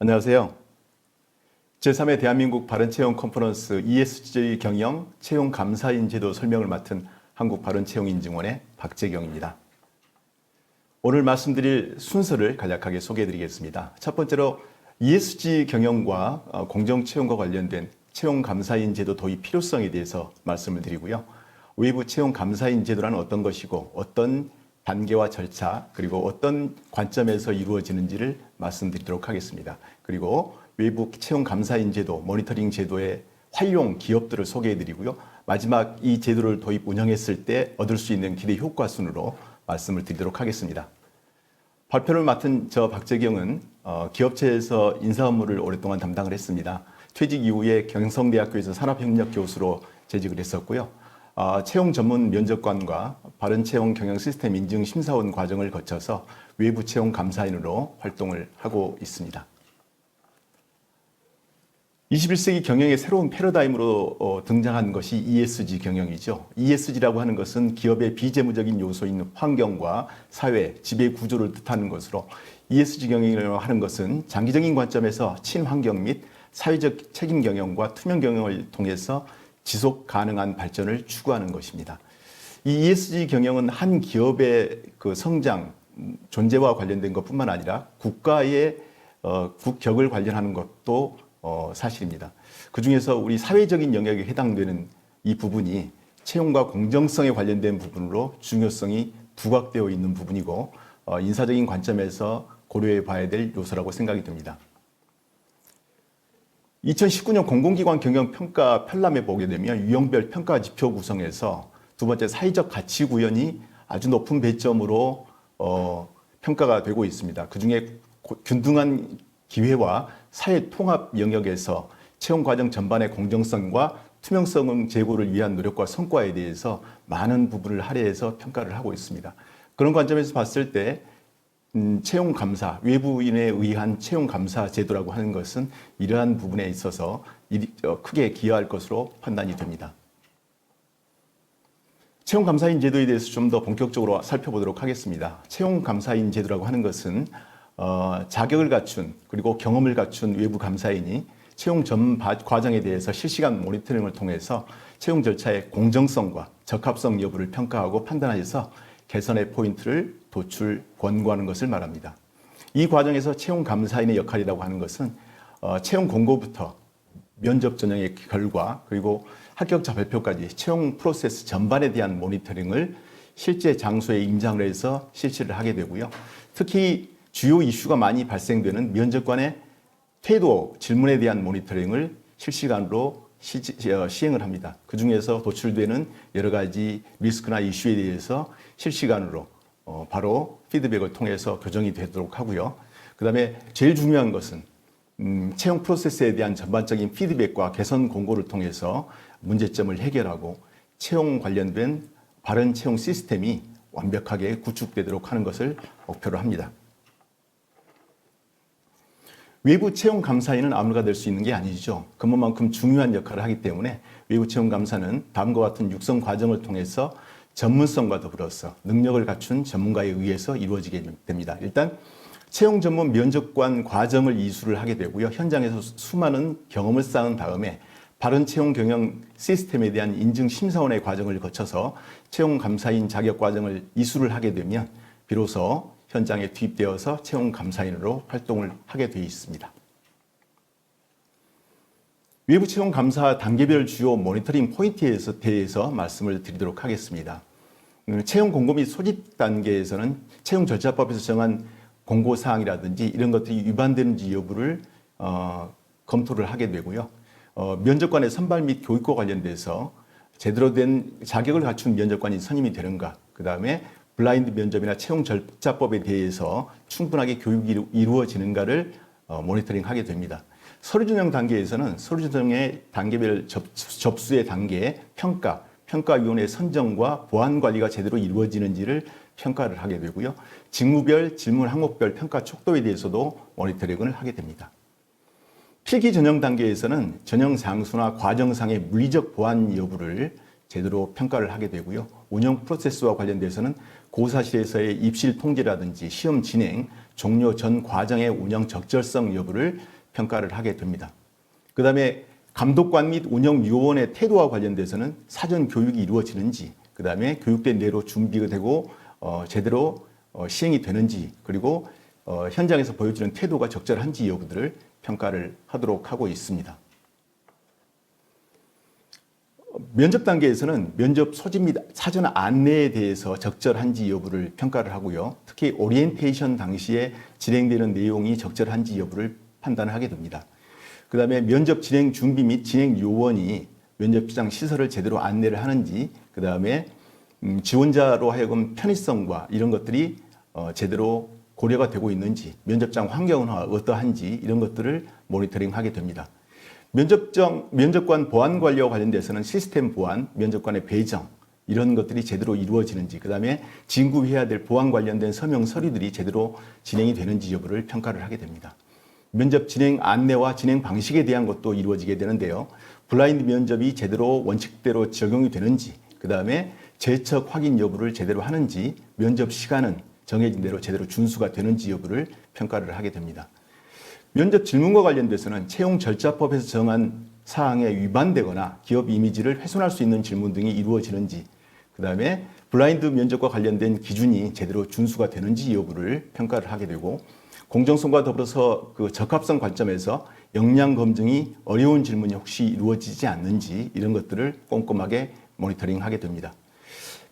안녕하세요. 제3회 대한민국 바른채용 컨퍼런스 ESG 경영 채용 감사인 제도 설명을 맡은 한국바른채용인증원의 박재경입니다. 오늘 말씀드릴 순서를 간략하게 소개해드리겠습니다. 첫 번째로 ESG 경영과 공정채용과 관련된 채용 감사인 제도 도입 필요성에 대해서 말씀을 드리고요. 외부 채용 감사인 제도란 어떤 것이고 어떤 단계와 절차 그리고 어떤 관점에서 이루어지는지를 말씀드리도록 하겠습니다. 그리고 외부 채용 감사인 제도, 모니터링 제도의 활용 기업들을 소개해드리고요. 마지막 이 제도를 도입 운영했을 때 얻을 수 있는 기대 효과 순으로 말씀을 드리도록 하겠습니다. 발표를 맡은 저 박재경은 기업체에서 인사 업무를 오랫동안 담당을 했습니다. 퇴직 이후에 경성대학교에서 산업협력 교수로 재직을 했었고요. 채용 전문 면접관과 바른채용 경영 시스템 인증 심사원 과정을 거쳐서 외부 채용 감사인으로 활동을 하고 있습니다. 21세기 경영의 새로운 패러다임으로 등장한 것이 ESG 경영이죠. ESG라고 하는 것은 기업의 비재무적인 요소인 환경과 사회, 지배 구조를 뜻하는 것으로 ESG 경영이라고 하는 것은 장기적인 관점에서 친환경 및 사회적 책임 경영과 투명 경영을 통해서 지속 가능한 발전을 추구하는 것입니다. 이 ESG 경영은 한 기업의 그 성장, 존재와 관련된 것뿐만 아니라 국가의 국격을 관련하는 것도 사실입니다. 그 중에서 우리 사회적인 영역에 해당되는 이 부분이 채용과 공정성에 관련된 부분으로 중요성이 부각되어 있는 부분이고 인사적인 관점에서 고려해 봐야 될 요소라고 생각이 듭니다. 2019년 공공기관 경영평가 편람에 보게 되면 유형별 평가 지표 구성에서 두 번째 사회적 가치 구현이 아주 높은 배점으로 평가가 되고 있습니다. 그중에 균등한 기회와 사회 통합 영역에서 채용 과정 전반의 공정성과 투명성 제고를 위한 노력과 성과에 대해서 많은 부분을 할애해서 평가를 하고 있습니다. 그런 관점에서 봤을 때 채용 감사, 외부인에 의한 채용 감사 제도라고 하는 것은 이러한 부분에 있어서 크게 기여할 것으로 판단이 됩니다. 채용 감사인 제도에 대해서 좀 더 본격적으로 살펴보도록 하겠습니다. 채용 감사인 제도라고 하는 것은 자격을 갖춘 그리고 경험을 갖춘 외부 감사인이 채용 전 과정에 대해서 실시간 모니터링을 통해서 채용 절차의 공정성과 적합성 여부를 평가하고 판단해서 개선의 포인트를 도출, 권고하는 것을 말합니다. 이 과정에서 채용 감사인의 역할이라고 하는 것은 채용 공고부터 면접 전형의 결과 그리고 합격자 발표까지 채용 프로세스 전반에 대한 모니터링을 실제 장소에 임장을 해서 실시를 하게 되고요. 특히 주요 이슈가 많이 발생되는 면접관의 태도, 질문에 대한 모니터링을 실시간으로 시행을 합니다. 그 중에서 도출되는 여러 가지 리스크나 이슈에 대해서 실시간으로 바로 피드백을 통해서 교정이 되도록 하고요. 그 다음에 제일 중요한 것은 채용 프로세스에 대한 전반적인 피드백과 개선 공고를 통해서 문제점을 해결하고 채용 관련된 바른 채용 시스템이 완벽하게 구축되도록 하는 것을 목표로 합니다. 외부 채용 감사인은 아무나 될 수 있는 게 아니죠. 그만큼 중요한 역할을 하기 때문에 외부 채용 감사는 다음과 같은 육성 과정을 통해서 전문성과 더불어서 능력을 갖춘 전문가에 의해서 이루어지게 됩니다. 일단 채용 전문 면접관 과정을 이수를 하게 되고요. 현장에서 수많은 경험을 쌓은 다음에 바른 채용 경영 시스템에 대한 인증 심사원의 과정을 거쳐서 채용 감사인 자격 과정을 이수를 하게 되면 비로소 현장에 투입되어서 채용 감사인으로 활동을 하게 되어 있습니다. 외부 채용 감사 단계별 주요 모니터링 포인트에 대해서 말씀을 드리도록 하겠습니다. 채용 공고 및 소집 단계에서는 채용 절차법에서 정한 공고 사항이라든지 이런 것들이 위반되는지 여부를 검토를 하게 되고요. 면접관의 선발 및 교육과 관련돼서 제대로 된 자격을 갖춘 면접관이 선임이 되는가, 그 다음에 블라인드 면접이나 채용 절차법에 대해서 충분하게 교육이 이루어지는가를 모니터링 하게 됩니다. 서류 전형 단계에서는 서류 전형의 단계별 접수의 단계, 평가위원회 선정과 보안 관리가 제대로 이루어지는지를 평가를 하게 되고요. 직무별, 질문 항목별 평가 촉도에 대해서도 모니터링을 하게 됩니다. 필기 전형 단계에서는 전형 장소나 과정상의 물리적 보안 여부를 제대로 평가를 하게 되고요. 운영 프로세스와 관련돼서는 고사실에서의 입실 통제라든지 시험 진행, 종료 전 과정의 운영 적절성 여부를 평가를 하게 됩니다. 그 다음에 감독관 및 운영요원의 태도와 관련돼서는 사전 교육이 이루어지는지, 그 다음에 교육된 대로 준비가 되고 제대로 시행이 되는지, 그리고 현장에서 보여주는 태도가 적절한지 여부들을 평가를 하도록 하고 있습니다. 면접 단계에서는 면접 소집 및 사전 안내에 대해서 적절한지 여부를 평가를 하고요. 특히 오리엔테이션 당시에 진행되는 내용이 적절한지 여부를 판단을 하게 됩니다. 그 다음에 면접 진행 준비 및 진행 요원이 면접장 시설을 제대로 안내를 하는지, 그 다음에 지원자로 하여금 편의성과 이런 것들이 제대로 고려가 되고 있는지, 면접장 환경은 어떠한지 이런 것들을 모니터링하게 됩니다. 면접관 보안 관리와 관련돼서는 시스템 보안, 면접관의 배정 이런 것들이 제대로 이루어지는지, 그 다음에 진급해야 될 보안 관련된 서명 서류들이 제대로 진행이 되는지 여부를 평가를 하게 됩니다. 면접 진행 안내와 진행 방식에 대한 것도 이루어지게 되는데요. 블라인드 면접이 제대로 원칙대로 적용이 되는지, 그 다음에 재척 확인 여부를 제대로 하는지, 면접 시간은 정해진 대로 제대로 준수가 되는지 여부를 평가를 하게 됩니다. 면접 질문과 관련돼서는 채용 절차법에서 정한 사항에 위반되거나 기업 이미지를 훼손할 수 있는 질문 등이 이루어지는지, 그 다음에 블라인드 면접과 관련된 기준이 제대로 준수가 되는지 여부를 평가를 하게 되고, 공정성과 더불어서 그 적합성 관점에서 역량 검증이 어려운 질문이 혹시 이루어지지 않는지 이런 것들을 꼼꼼하게 모니터링하게 됩니다.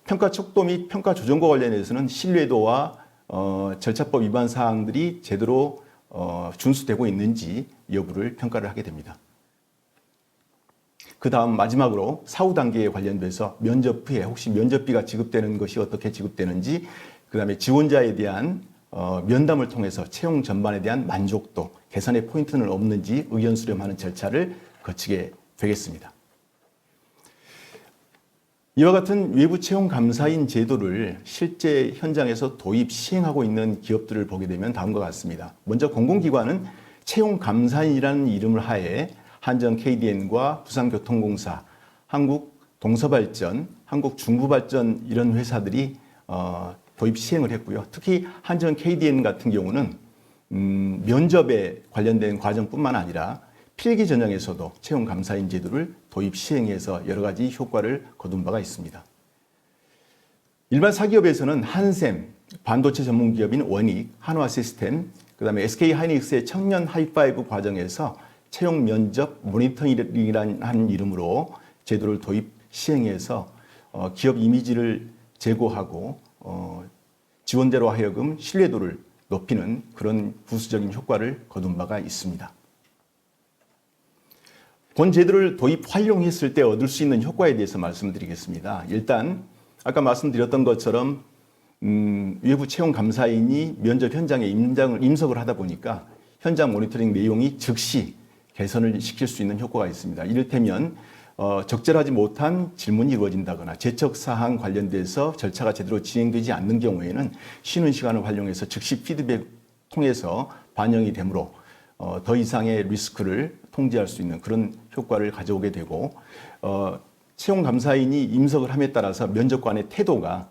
평가 척도 및 평가 조정과 관련해서는 신뢰도와 절차법 위반 사항들이 제대로 준수되고 있는지 여부를 평가를 하게 됩니다. 그 다음 마지막으로 사후 단계에 관련돼서 면접 후에 혹시 면접비가 지급되는 것이 어떻게 지급되는지, 그 다음에 지원자에 대한 면담을 통해서 채용 전반에 대한 만족도, 개선의 포인트는 없는지 의견 수렴하는 절차를 거치게 되겠습니다. 이와 같은 외부 채용 감사인 제도를 실제 현장에서 도입 시행하고 있는 기업들을 보게 되면 다음과 같습니다. 먼저 공공기관은 채용 감사인이라는 이름을 하에 한전 KDN과 부산교통공사, 한국동서발전, 한국중부발전 이런 회사들이 도입 시행을 했고요. 특히 한전 KDN 같은 경우는 면접에 관련된 과정뿐만 아니라 필기 전형에서도 채용 감사인 제도를 도입 시행해서 여러 가지 효과를 거둔 바가 있습니다. 일반 사기업에서는 한샘, 반도체 전문 기업인 원익, 한화시스템, 그다음에 SK하이닉스의 청년 하이파이브 과정에서 채용 면접 모니터링이라는 이름으로 제도를 도입 시행해서 기업 이미지를 제고하고 지원자로 하여금 신뢰도를 높이는 그런 부수적인 효과를 거둔 바가 있습니다. 본 제도를 도입 활용했을 때 얻을 수 있는 효과에 대해서 말씀드리겠습니다. 일단 아까 말씀드렸던 것처럼 외부 채용 감사인이 면접 현장에 임석을 하다 보니까 현장 모니터링 내용이 즉시 개선을 시킬 수 있는 효과가 있습니다. 이를테면 적절하지 못한 질문이 이루어진다거나 재척 사항 관련돼서 절차가 제대로 진행되지 않는 경우에는 쉬는 시간을 활용해서 즉시 피드백 통해서 반영이 되므로 더 이상의 리스크를 통제할 수 있는 그런 효과를 가져오게 되고, 채용 감사인이 임석을 함에 따라서 면접관의 태도가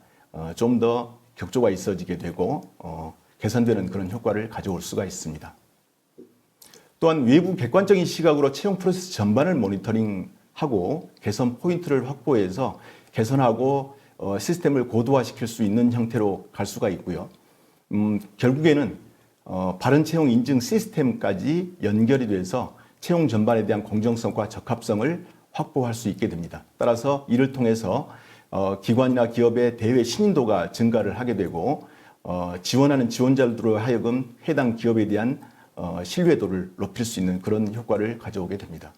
좀 더 격조가 있어지게 되고 개선되는 그런 효과를 가져올 수가 있습니다. 또한 외부 객관적인 시각으로 채용 프로세스 전반을 모니터링하고 개선 포인트를 확보해서 개선하고 시스템을 고도화시킬 수 있는 형태로 갈 수가 있고요. 결국에는 바른 채용 인증 시스템까지 연결이 돼서 채용 전반에 대한 공정성과 적합성을 확보할 수 있게 됩니다. 따라서 이를 통해서 기관이나 기업의 대외 신인도가 증가를 하게 되고 지원하는 지원자들로 하여금 해당 기업에 대한 신뢰도를 높일 수 있는 그런 효과를 가져오게 됩니다.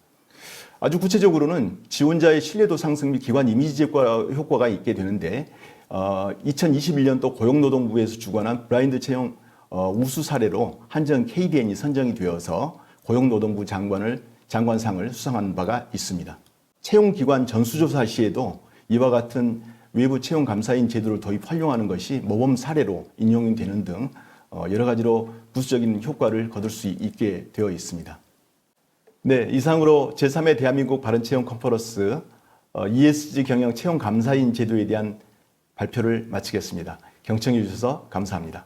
아주 구체적으로는 지원자의 신뢰도 상승 및 기관 이미지 제고 효과가 있게 되는데 2021년도 고용노동부에서 주관한 블라인드 채용 우수 사례로 한전 KDN이 선정이 되어서 고용노동부 장관상을 수상한 바가 있습니다. 채용기관 전수조사 시에도 이와 같은 외부 채용 감사인 제도를 도입 활용하는 것이 모범 사례로 인용이 되는 등 여러 가지로 부수적인 효과를 거둘 수 있게 되어 있습니다. 네, 이상으로 제3회 대한민국 바른채용 컨퍼런스 ESG 경영 채용 감사인 제도에 대한 발표를 마치겠습니다. 경청해 주셔서 감사합니다.